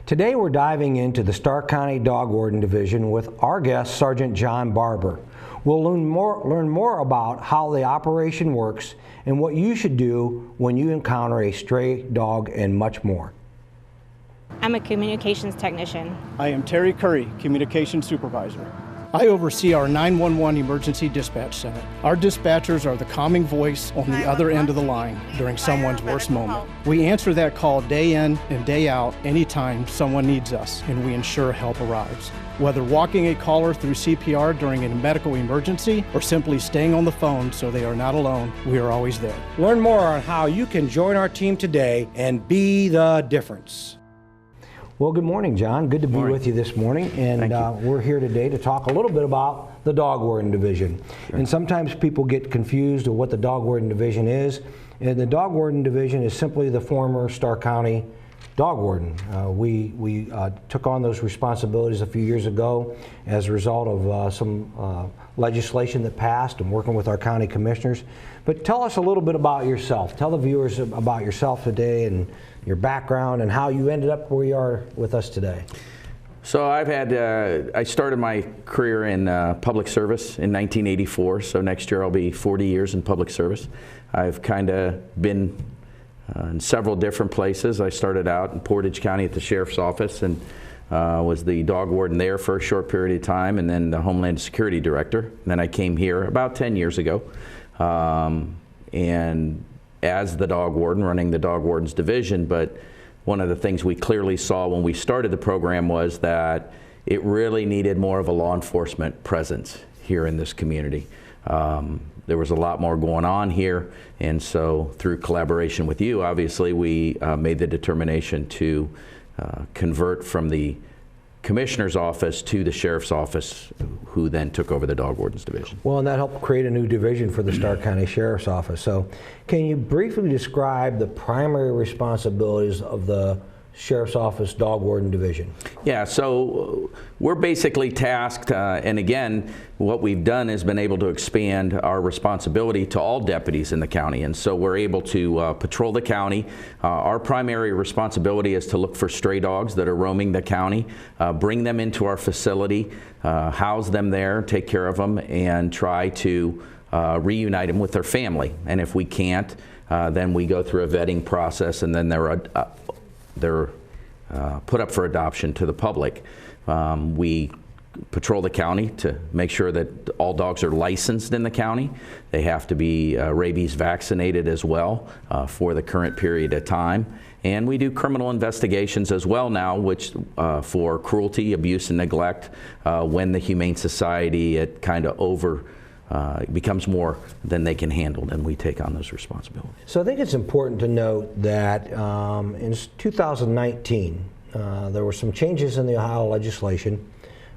Today we're diving into the Stark County Dog Warden Division with our guest, Sergeant Jon Barber. We'll learn more about how the operation works and what you should do when you encounter a stray dog and much more. I'm a communications technician. I am Terry Curry, communications supervisor. I oversee our 911 emergency dispatch center. Our dispatchers are the calming voice on the other end of the line during someone's worst moment. We answer that call day in and day out anytime someone needs us, and we ensure help arrives. Whether walking a caller through CPR during a medical emergency or simply staying on the phone so they are not alone, we are always there. Learn more on how you can join our team today and be the difference. Well, good morning, Jon. Good to be with you this morning, and we're here today to talk a little bit about the Dog Warden Division. Sure. And sometimes people get confused of what the Dog Warden Division is. And the Dog Warden Division is simply the former Stark County Dog Warden. We took on those responsibilities a few years ago as a result of some legislation that passed and working with our county commissioners. But tell us a little bit about yourself. Tell the viewers about yourself today and your background and how you ended up where you are with us today. So I started my career in public service in 1984, so next year I'll be 40 years in public service. I've kind of been in several different places. I started out in Portage County at the Sheriff's Office and was the dog warden there for a short period of time, and then the Homeland Security Director. And then I came here about 10 years ago, and as the dog warden, running the Dog Wardens Division. But one of the things we clearly saw when we started the program was that it really needed more of a law enforcement presence here in this community. There was a lot more going on here, and so through collaboration with you, obviously, we made the determination to convert from the Commissioner's office to the Sheriff's office, who then took over the Dog Wardens Division. Well, and that helped create a new division for the Stark County Sheriff's Office. So can you briefly describe the primary responsibilities of the Sheriff's Office Dog Warden Division? Yeah, so we're basically tasked, and again, what we've done is been able to expand our responsibility to all deputies in the county, and so we're able to patrol the county. Our primary responsibility is to look for stray dogs that are roaming the county, bring them into our facility, house them there, take care of them, and try to reunite them with their family. And if we can't, then we go through a vetting process, and then they're put up for adoption to the public. We patrol the county to make sure that all dogs are licensed in the county. They have to be rabies vaccinated as well for the current period of time. And we do criminal investigations as well now, which for cruelty, abuse, and neglect, when the Humane Society, it kind of becomes more than they can handle, then we take on those responsibilities. So I think it's important to note that in 2019, there were some changes in the Ohio legislation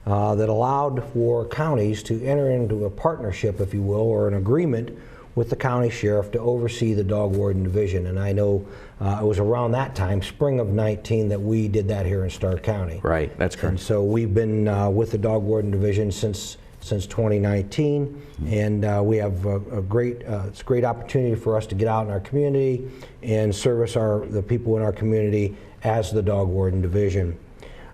that allowed for counties to enter into a partnership, if you will, or an agreement with the county sheriff to oversee the Dog Warden Division. And I know it was around that time, spring of 19, that we did that here in Stark County. Right, that's correct. And so we've been with the Dog Warden Division since 2019, and we have it's a great opportunity for us to get out in our community and service the people in our community as the Dog Warden Division.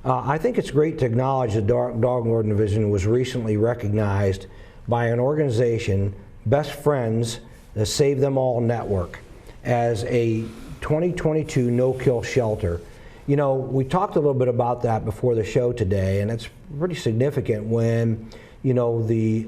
I think it's great to acknowledge the Dog Warden Division was recently recognized by an organization, Best Friends, the Save Them All Network, as a 2022 no-kill shelter. You know, we talked a little bit about that before the show today, and it's pretty significant when you know, the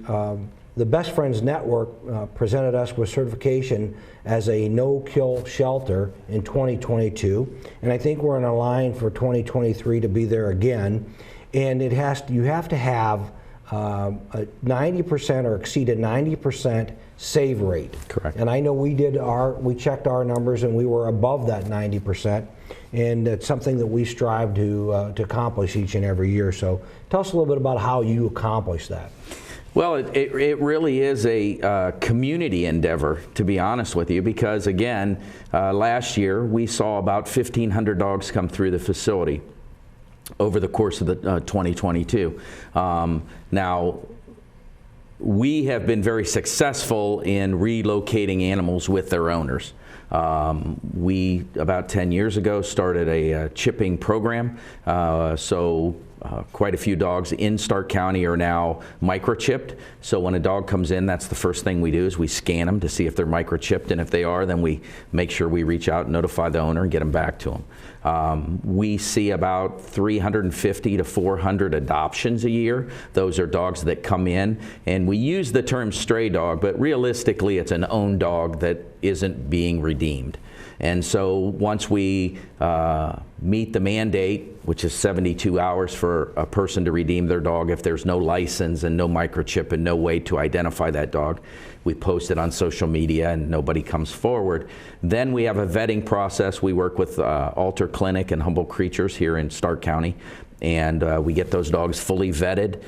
Best Friends Network presented us with certification as a no-kill shelter in 2022, and I think we're in a line for 2023 to be there again. And you have to have a 90% or exceed a 90% save rate. Correct. And I know we checked our numbers and we were above that 90%. And it's something that we strive to accomplish each and every year. So tell us a little bit about how you accomplish that. Well, it really is a community endeavor, to be honest with you, because again, last year we saw about 1,500 dogs come through the facility over the course of the 2022. Now, we have been very successful in relocating animals with their owners. We, about 10 years ago, started a chipping program. Quite a few dogs in Stark County are now microchipped. So when a dog comes in, that's the first thing we do is we scan them to see if they're microchipped. And if they are, then we make sure we reach out and notify the owner and get them back to them. We see about 350 to 400 adoptions a year. Those are dogs that come in. And we use the term stray dog, but realistically it's an owned dog that isn't being redeemed. And so once we meet the mandate, which is 72 hours for a person to redeem their dog if there's no license and no microchip and no way to identify that dog, we post it on social media and nobody comes forward. Then we have a vetting process. We work with Alter Clinic and Humble Creatures here in Stark County. And we get those dogs fully vetted,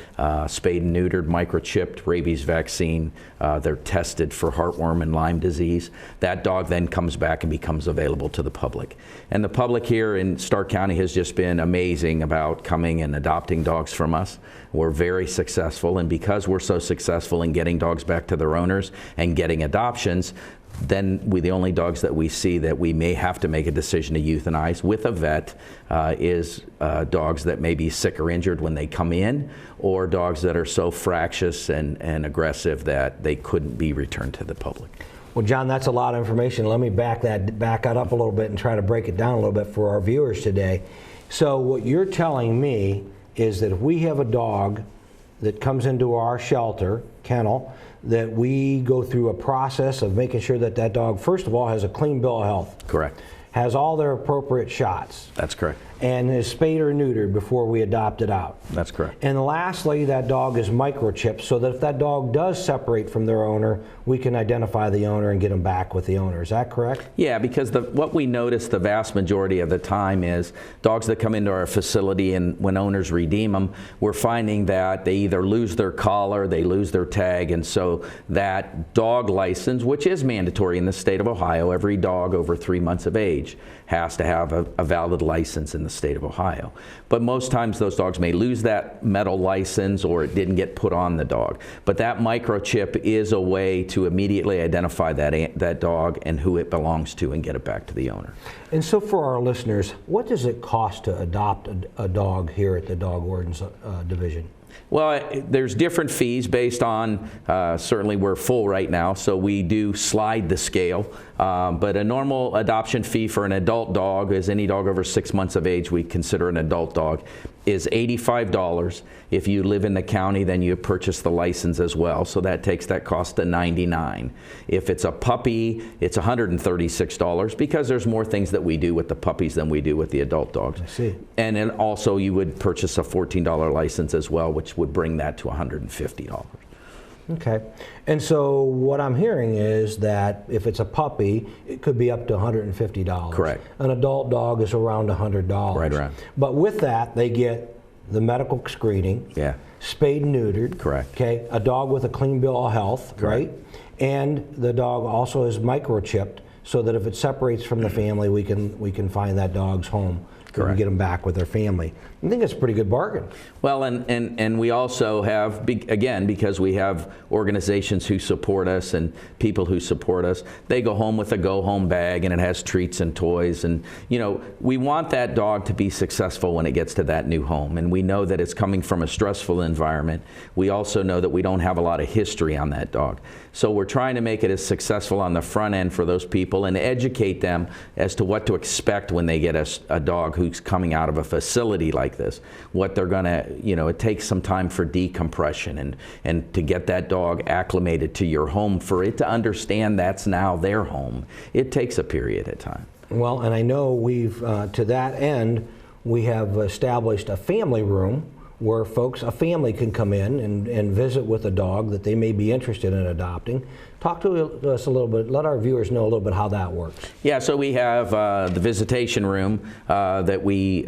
spayed and neutered, microchipped, rabies vaccine. They're tested for heartworm and Lyme disease. That dog then comes back and becomes available to the public. And the public here in Stark County has just been amazing about coming and adopting dogs from us. We're very successful, and because we're so successful in getting dogs back to their owners and getting adoptions, then the only dogs that we see that we may have to make a decision to euthanize with a vet is dogs that may be sick or injured when they come in, or dogs that are so fractious and aggressive that they couldn't be returned to the public. Well, John, that's a lot of information. Let me back that up a little bit and try to break it down a little bit for our viewers today. So what you're telling me is that if we have a dog that comes into our shelter, kennel, that we go through a process of making sure that that dog, first of all, has a clean bill of health. Correct. Has all their appropriate shots. That's correct. And is spayed or neutered before we adopt it out. That's correct. And lastly, that dog is microchipped so that if that dog does separate from their owner, we can identify the owner and get them back with the owner. Is that correct? Yeah, because what we notice the vast majority of the time is dogs that come into our facility, and when owners redeem them, we're finding that they either lose their collar, they lose their tag, and so that dog license, which is mandatory in the state of Ohio, every dog over 3 months of age has to have a valid license in the state of Ohio. But most times those dogs may lose that metal license, or it didn't get put on the dog. But that microchip is a way to immediately identify that dog and who it belongs to and get it back to the owner. And so for our listeners, what does it cost to adopt a dog here at the Dog Wardens Division? Well, there's different fees based on, certainly we're full right now, so we do slide the scale. But a normal adoption fee for an adult dog, as any dog over 6 months of age we consider an adult dog, is $85. If you live in the county, then you purchase the license as well, so that takes that cost to $99. If it's a puppy, it's $136 because there's more things that we do with the puppies than we do with the adult dogs. I see. And then also you would purchase a $14 license as well, which would bring that to $150. Okay. And so what I'm hearing is that if it's a puppy, it could be up to $150. Correct. An adult dog is around $100. Right around. But with that, they get the medical screening, Yeah. spayed and neutered. Correct. Okay. A dog with a clean bill of health, Correct. right? And the dog also is microchipped so that if it separates from the family, we can find that dog's home. Correct. And get them back with their family. I think it's a pretty good bargain. Well, and we also have, again, because we have organizations who support us and people who support us, they go home with a go-home bag and it has treats and toys. And, you know, we want that dog to be successful when it gets to that new home. And we know that it's coming from a stressful environment. We also know that we don't have a lot of history on that dog. So we're trying to make it as successful on the front end for those people and educate them as to what to expect when they get a dog who's coming out of a facility like this. What they're gonna, you know, it takes some time for decompression and to get that dog acclimated to your home, for it to understand that's now their home. It takes a period of time. Well, and I know we've, to that end, we have established a family room where a family can come in and visit with a dog that they may be interested in adopting. Talk to us a little bit, let our viewers know a little bit how that works. Yeah, so we have the visitation room that we,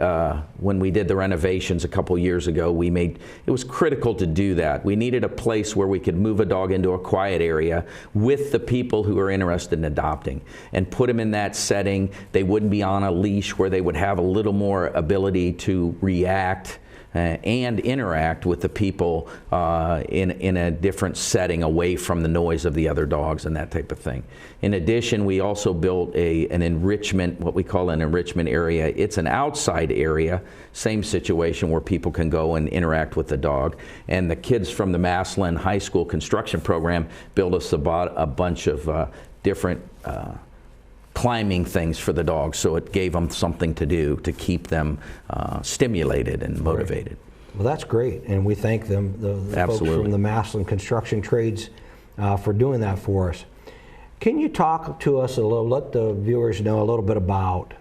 when we did the renovations a couple years ago, it was critical to do that. We needed a place where we could move a dog into a quiet area with the people who are interested in adopting and put them in that setting. They wouldn't be on a leash, where they would have a little more ability to react and interact with the people in a different setting away from the noise of the other dogs and that type of thing. In addition, we also built an enrichment, what we call an enrichment area. It's an outside area, same situation where people can go and interact with the dog. And the kids from the Massillon High School construction program built us a bunch of different climbing things for the dogs, so it gave them something to do to keep them stimulated and motivated. Right. Well, that's great, and we thank them, the folks from the Massillon Construction Trades, for doing that for us. Can you talk to us a little, let the viewers know a little bit about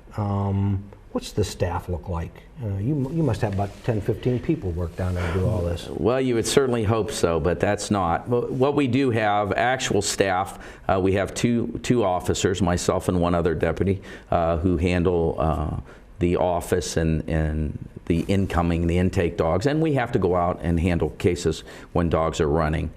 what's the staff look like? You must have about 10, 15 people work down there and do all this. Well, you would certainly hope so, but that's not. What we do have, actual staff, we have two officers, myself and one other deputy, who handle the office and the intake dogs, and we have to go out and handle cases when dogs are running.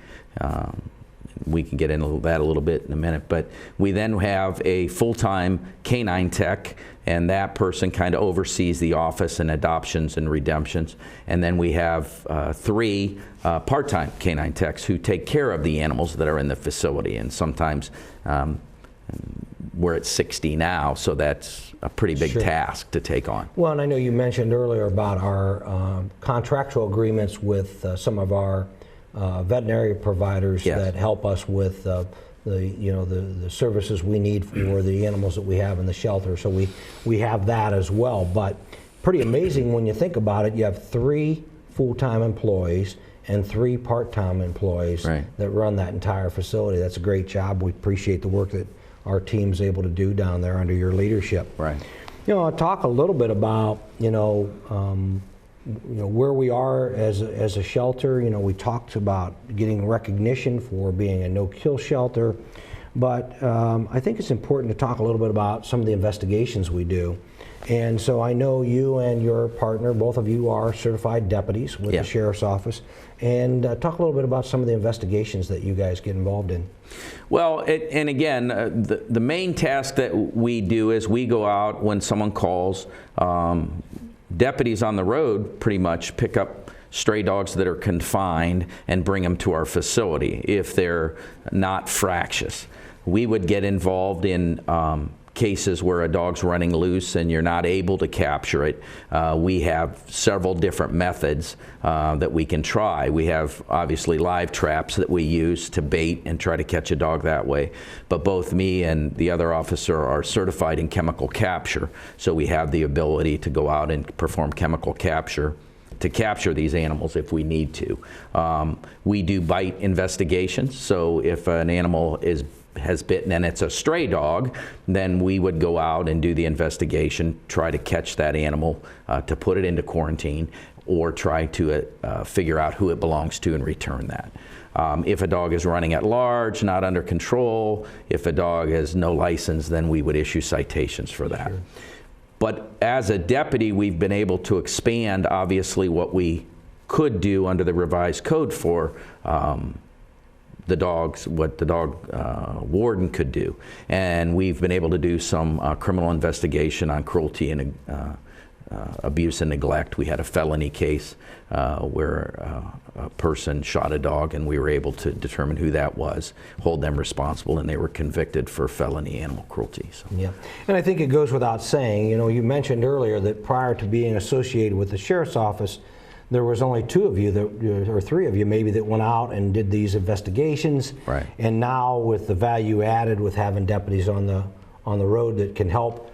We can get into that a little bit in a minute, but we then have a full-time canine tech, and that person kind of oversees the office and adoptions and redemptions. And then we have 3 part-time canine techs who take care of the animals that are in the facility, and sometimes we're at 60 now, so that's a pretty big task to take on. Well, and I know you mentioned earlier about our contractual agreements with some of our veterinary providers that help us with the services we need for the animals that we have in the shelter. So we have that as well. But pretty amazing when you think about it. You have 3 full-time employees and 3 part-time employees that run that entire facility. That's a great job. We appreciate the work that our team's able to do down there under your leadership. Right. I'll talk a little bit about where we are as a shelter. We talked about getting recognition for being a no-kill shelter, but I think it's important to talk a little bit about some of the investigations we do. And so I know you and your partner, both of you are certified deputies with the Sheriff's Office, and talk a little bit about some of the investigations that you guys get involved in. Well, and again, the main task that we do is we go out when someone calls. Deputies on the road pretty much pick up stray dogs that are confined and bring them to our facility if they're not fractious. We would get involved in cases where a dog's running loose and you're not able to capture it. We have several different methods that we can try. We have obviously live traps that we use to bait and try to catch a dog that way. But both me and the other officer are certified in chemical capture, so we have the ability to go out and perform chemical capture to capture these animals if we need to. We do bite investigations, so if an animal has bitten and it's a stray dog, then we would go out and do the investigation, try to catch that animal to put it into quarantine, or try to figure out who it belongs to and return that. If a dog is running at large, not under control, if a dog has no license, then we would issue citations for that. Sure. But as a deputy, we've been able to expand, obviously, what we could do under the revised code for the dogs, what the dog warden could do. And we've been able to do some criminal investigation on cruelty and abuse and neglect. We had a felony case where a person shot a dog, and we were able to determine who that was, hold them responsible, and they were convicted for felony animal cruelty. So. Yeah, and I think it goes without saying, you mentioned earlier that prior to being associated with the Sheriff's Office, there was only 2 of you, or 3 of you maybe, that went out and did these investigations. Right. And now with the value added with having deputies on the road that can help,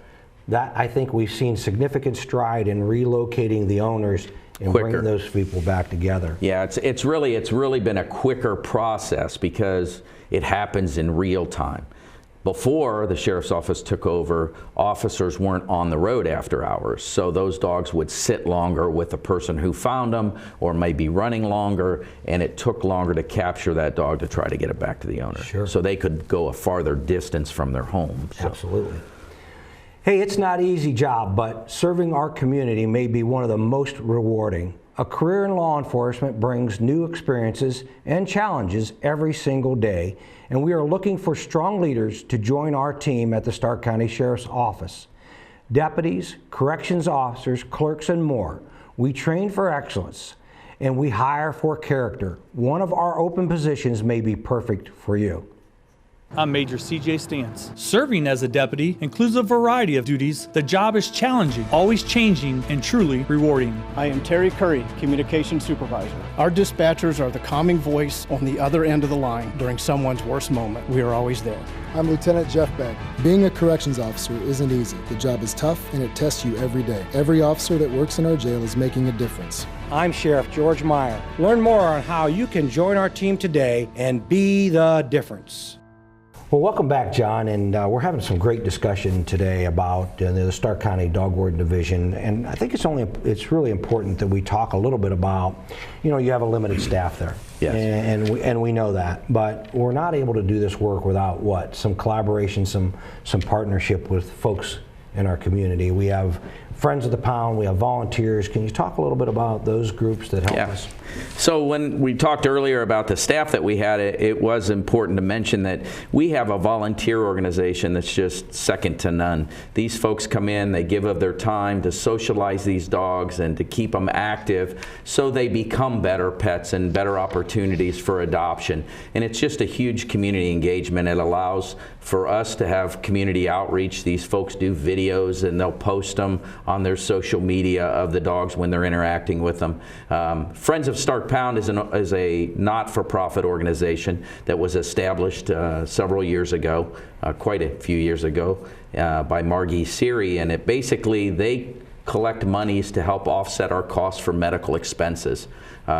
that I think we've seen significant stride in relocating the owners and bringing those people back together. Yeah, it's really been a quicker process because it happens in real time. Before the Sheriff's Office took over, officers weren't on the road after hours, so those dogs would sit longer with the person who found them, or may be running longer, and it took longer to capture that dog to try to get it back to the owner. Sure. So they could go a farther distance from their home. So. Absolutely. Hey, it's not an easy job, but serving our community may be one of the most rewarding. A career in law enforcement brings new experiences and challenges every single day, and we are looking for strong leaders to join our team at the Stark County Sheriff's Office. Deputies, corrections officers, clerks, and more. We train for excellence, and we hire for character. One of our open positions may be perfect for you. I'm Major C.J. Stantz. Serving as a deputy includes a variety of duties. The job is challenging, always changing, and truly rewarding. I am Terry Curry, Communications Supervisor. Our dispatchers are the calming voice on the other end of the line during someone's worst moment. We are always there. I'm Lieutenant Jeff Beck. Being a corrections officer isn't easy. The job is tough and it tests you every day. Every officer that works in our jail is making a difference. I'm Sheriff George Maier. Learn more on how you can join our team today and be the difference. Well, welcome back, John, and we're having some great discussion today about the Stark County Dog Warden Division, and I think it's really important that we talk a little bit about, you have a limited staff there, yes, and we know that, but we're not able to do this work without what? Some collaboration, some partnership with folks in our community. We have Friends of the Pound, we have volunteers. Can you talk a little bit about those groups that help us? So when we talked earlier about the staff that we had, it was important to mention that we have a volunteer organization that's just second to none. These folks come in, they give of their time to socialize these dogs and to keep them active so they become better pets and better opportunities for adoption. And it's just a huge community engagement. It allows for us to have community outreach. These folks do videos and they'll post them on their social media of the dogs when they're interacting with them. Friends of Stark Pound is a not-for-profit organization that was established several years ago, quite a few years ago, by Margie Seary, and they collect monies to help offset our costs for medical expenses.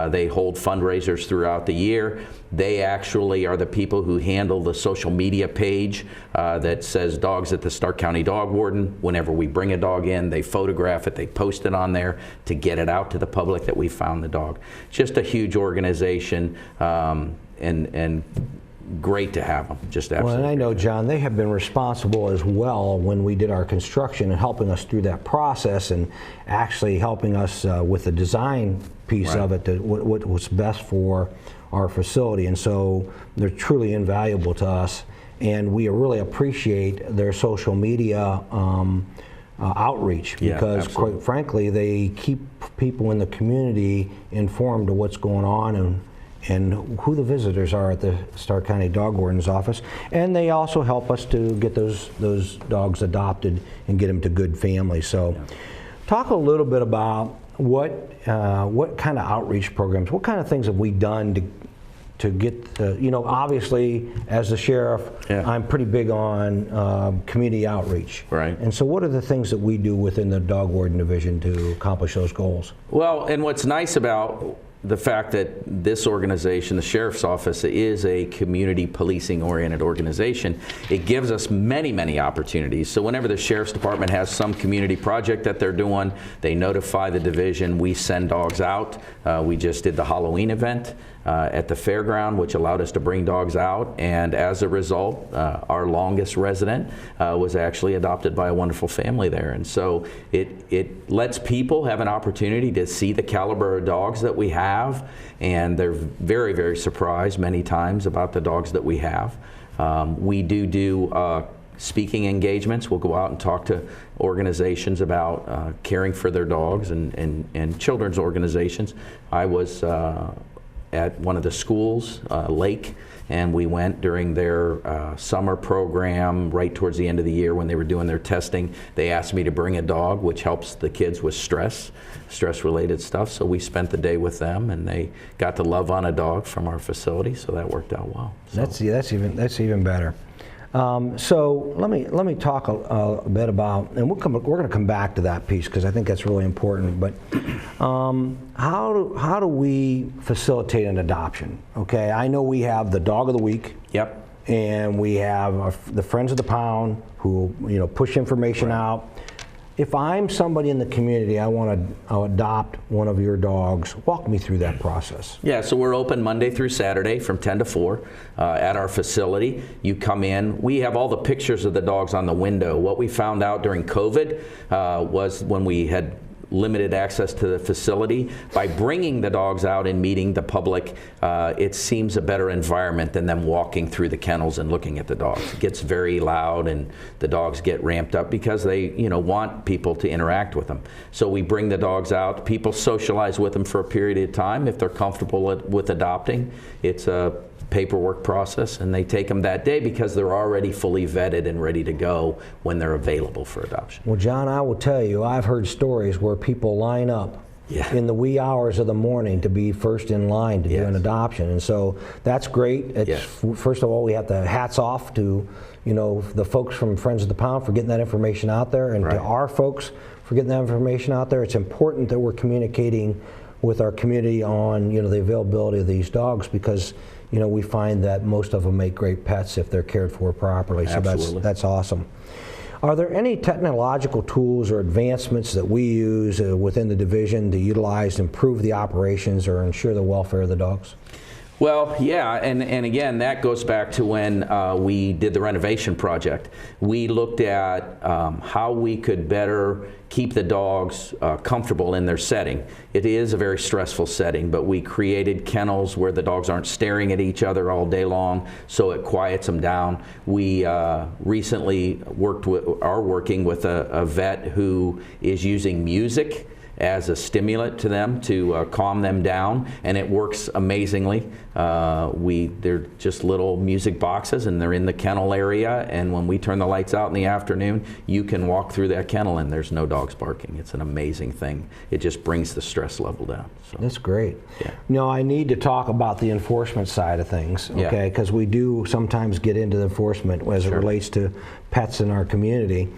They hold fundraisers throughout the year. They actually are the people who handle the social media page that says Dogs at the Stark County Dog Warden. Whenever we bring a dog in, they photograph it, they post it on there to get it out to the public that we found the dog. Just a huge organization, and great to have them, just absolutely. Well, and I know, John, they have been responsible as well when we did our construction and helping us through that process and actually helping us with the design piece of it, what was best for our facility. And so they're truly invaluable to us, and we really appreciate their social media outreach because, quite frankly, they keep people in the community informed of what's going on and who the visitors are at the Stark County Dog Warden's office, and they also help us to get those dogs adopted and get them to good families. So, talk a little bit about what kind of outreach programs, what kind of things have we done to get, obviously as the sheriff, I'm pretty big on community outreach. Right. And so what are the things that we do within the Dog Warden Division to accomplish those goals? Well, and what's nice about the fact that this organization, the Sheriff's Office, is a community policing oriented organization, it gives us many, many opportunities. So whenever the Sheriff's Department has some community project that they're doing, they notify the division, we send dogs out. We just did the Halloween event at the fairground, which allowed us to bring dogs out, and as a result, our longest resident was actually adopted by a wonderful family there. And so it lets people have an opportunity to see the caliber of dogs that we have, and they're very, very surprised many times about the dogs that we have. We do speaking engagements. We'll go out and talk to organizations about caring for their dogs and children's organizations. I was at one of the schools, Lake, and we went during their summer program right towards the end of the year when they were doing their testing. They asked me to bring a dog, which helps the kids with stress-related stuff. So we spent the day with them, and they got to love on a dog from our facility, so that worked out well. So. That's even better. So let me talk a bit about, and we're going to come back to that piece because I think that's really important. But how do we facilitate an adoption? Okay, I know we have the Dog of the Week. Yep. And we have the Friends of the Pound who push information out. If I'm somebody in the community, I want to adopt one of your dogs, walk me through that process. Yeah, so we're open Monday through Saturday from 10 to 4 at our facility. You come in. We have all the pictures of the dogs on the window. What we found out during COVID was when we had limited access to the facility. By bringing the dogs out and meeting the public, it seems a better environment than them walking through the kennels and looking at the dogs. It gets very loud and the dogs get ramped up because they want people to interact with them. So we bring the dogs out, people socialize with them for a period of time if they're comfortable with adopting. It's a paperwork process, and they take them that day because they're already fully vetted and ready to go when they're available for adoption. Well, John, I will tell you, I've heard stories where people line up in the wee hours of the morning to be first in line to do an adoption, and so that's great. First of all, we have to hats off to the folks from Friends of the Pound for getting that information out there, and to our folks for getting that information out there. It's important that we're communicating with our community on the availability of these dogs, because we find that most of them make great pets if they're cared for properly. So that's awesome. Are there any technological tools or advancements that we use within the division to utilize to improve the operations or ensure the welfare of the dogs? Well, yeah, and again, that goes back to when we did the renovation project. We looked at how we could better keep the dogs comfortable in their setting. It is a very stressful setting, but we created kennels where the dogs aren't staring at each other all day long, so it quiets them down. We recently are working with a vet who is using music as a stimulant to them to calm them down, and it works amazingly. They're just little music boxes, and they're in the kennel area, and when we turn the lights out in the afternoon, you can walk through that kennel and there's no dogs barking. It's an amazing thing. It just brings the stress level down. So. That's great. Yeah. I need to talk about the enforcement side of things, okay? Because we do sometimes get into the enforcement as it relates to pets in our community.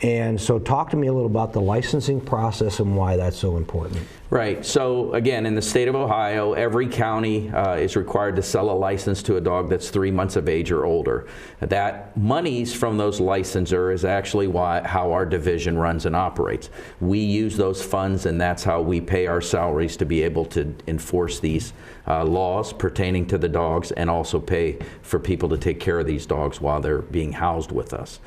And so talk to me a little about the licensing process and why that's so important. Right. So again, in the state of Ohio, every county is required to sell a license to a dog that's 3 months of age or older. That monies from those licensors is actually how our division runs and operates. We use those funds, and that's how we pay our salaries to be able to enforce these laws pertaining to the dogs, and also pay for people to take care of these dogs while they're being housed with us.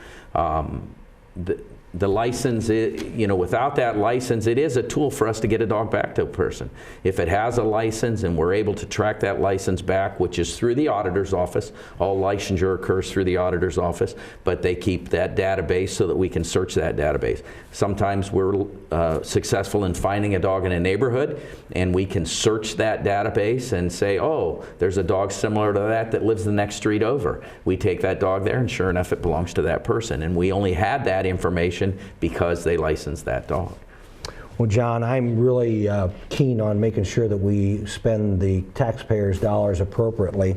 The license, without that license, it is a tool for us to get a dog back to a person. If it has a license and we're able to track that license back, which is through the auditor's office, all licensure occurs through the auditor's office, but they keep that database so that we can search that database. Sometimes we're successful in finding a dog in a neighborhood, and we can search that database and say, oh, there's a dog similar to that lives the next street over. We take that dog there, and sure enough, it belongs to that person. And we only had that information because they licensed that dog. Well, John, I'm really keen on making sure that we spend the taxpayers' dollars appropriately.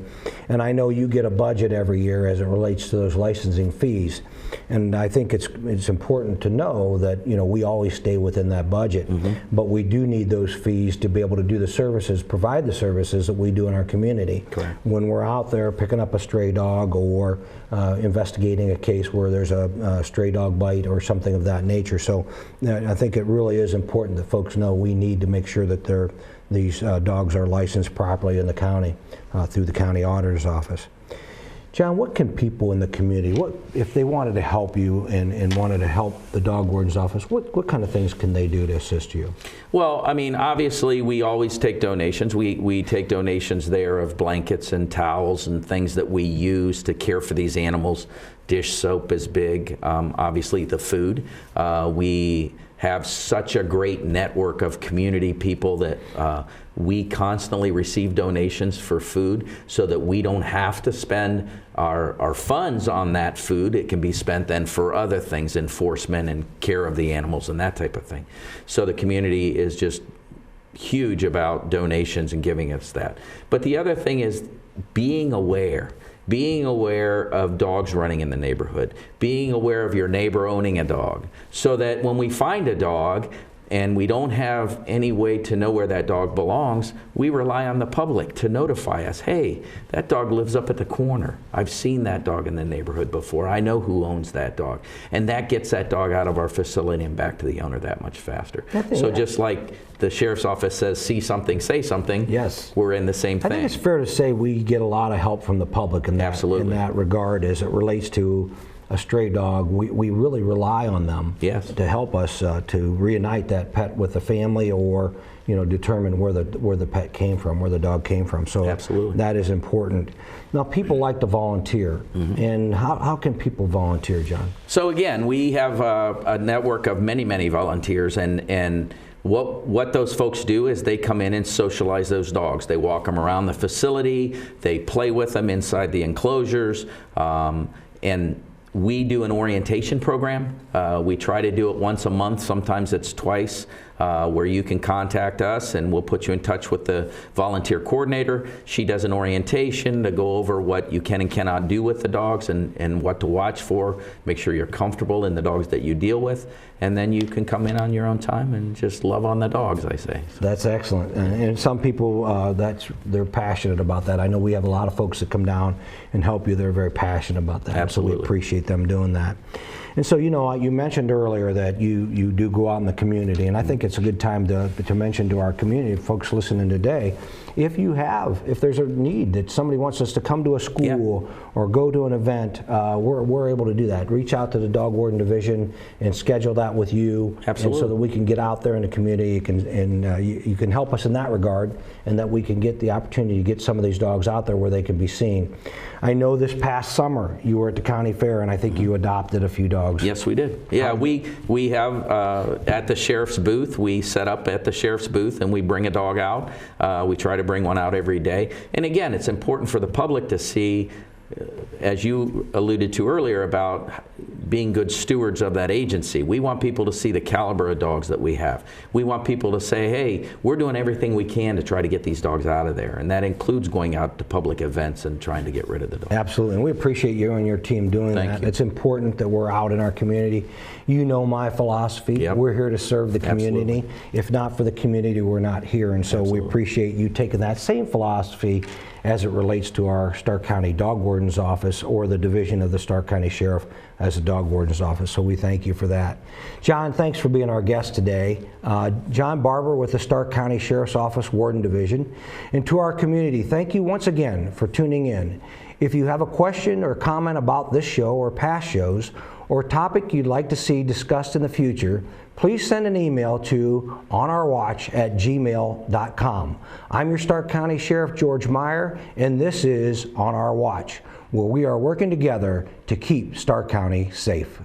And I know you get a budget every year as it relates to those licensing fees. And I think it's important to know that we always stay within that budget, but we do need those fees to be able to do the services, provide the services that we do in our community. Correct. When we're out there picking up a stray dog or investigating a case where there's a stray dog bite or something of that nature. So I think it really is important that folks know we need to make sure that these dogs are licensed properly in the county through the county auditor's office. John, what can people in the community, if they wanted to help you and wanted to help the dog warden's office, what kind of things can they do to assist you? Well, I mean, obviously we always take donations. We take donations there of blankets and towels and things that we use to care for these animals. Dish soap is big. Obviously the food. We have such a great network of community people that we constantly receive donations for food so that we don't have to spend our funds on that food. It can be spent then for other things, enforcement and care of the animals and that type of thing. So the community is just huge about donations and giving us that. But the other thing is being aware of dogs running in the neighborhood, being aware of your neighbor owning a dog, so that when we find a dog and we don't have any way to know where that dog belongs, we rely on the public to notify us, hey, that dog lives up at the corner. I've seen that dog in the neighborhood before. I know who owns that dog. And that gets that dog out of our facility and back to the owner that much faster. So just like the sheriff's office says, see something, say something, yes, we're in the same thing. I think it's fair to say we get a lot of help from the public in that, absolutely, in that regard as it relates to a stray dog, we really rely on them Yes. to help us to reunite that pet with the family, or determine where the pet came from, where the dog came from. So Absolutely. that is important. Now, people like to volunteer, and how can people volunteer, John? So again, we have a network of many volunteers, and what those folks do is they come in and socialize those dogs. They walk them around the facility, they play with them inside the enclosures, and we do an orientation program. We try to do it once a month, sometimes it's twice, where you can contact us and we'll put you in touch with the volunteer coordinator. She does an orientation to go over what you can and cannot do with the dogs, and what to watch for, make sure you're comfortable in the dogs that you deal with, and then you can come in on your own time and just love on the dogs, I say. That's excellent. And some people, they're passionate about that. I know we have a lot of folks that come down and help you. They're very passionate about that. Absolutely. So we appreciate them doing that. And so, you mentioned earlier that you do go out in the community, and I think it's a good time to mention to our community, folks listening today, if there's a need that somebody wants us to come to a school or go to an event, we're able to do that. Reach out to the Dog Warden Division and schedule that with you. Absolutely. And so that we can get out there in the community, you can help us in that regard, and that we can get the opportunity to get some of these dogs out there where they can be seen. I know this past summer you were at the county fair, and I think you adopted a few dogs. Yes, we did. Yeah, we have at the sheriff's booth, we set up at the sheriff's booth and we bring a dog out. We try to bring one out every day. And again, it's important for the public to see, as you alluded to earlier, about being good stewards of that agency. We want people to see the caliber of dogs that we have. We want people to say, hey, we're doing everything we can to try to get these dogs out of there. And that includes going out to public events and trying to get rid of the dogs. Absolutely, and we appreciate you and your team doing that. Thank you. It's important that we're out in our community. You know my philosophy. Yep. We're here to serve the community. Absolutely. If not for the community, we're not here. And so Absolutely. we appreciate you taking that same philosophy as it relates to our Stark County Dog Warden's Office, or the division of the Stark County Sheriff as a Dog Warden's Office. So we thank you for that. John, thanks for being our guest today. Jon Barber with the Stark County Sheriff's Office Warden Division. And to our community, thank you once again for tuning in. If you have a question or comment about this show or past shows, or a topic you'd like to see discussed in the future, please send an email to onourwatch@gmail.com. I'm your Stark County Sheriff, George Maier, and this is On Our Watch, where we are working together to keep Stark County safe.